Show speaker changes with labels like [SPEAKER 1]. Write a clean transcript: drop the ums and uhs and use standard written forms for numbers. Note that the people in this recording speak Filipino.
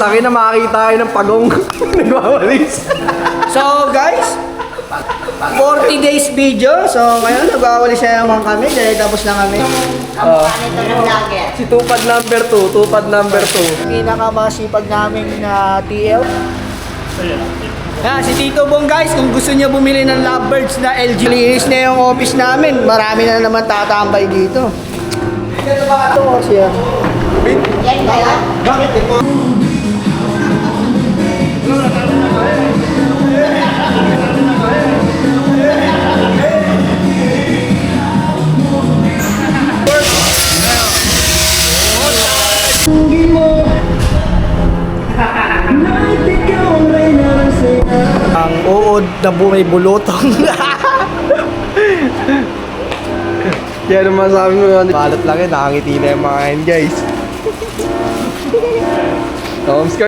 [SPEAKER 1] Laki na makakita kayo ng pagong nagwawalis.
[SPEAKER 2] So guys, 40 days video. So ngayon nagwawalis na naman kami dahil tapos na kami.
[SPEAKER 1] Si tupad number 2.
[SPEAKER 2] Pinakamasipag namin na TL. Si Tito Bong guys, kung gusto niya bumili ng lovebirds na LG, linis na yung office namin. Marami na naman tatambay dito. Ito kasi yan.
[SPEAKER 3] Yan kaya?
[SPEAKER 2] Bakit ito? Ang uod na bumay bulutong.
[SPEAKER 1] Kaya naman sabi mo yun, balot lang yun, nakangiti na yung mga yan guys. Tom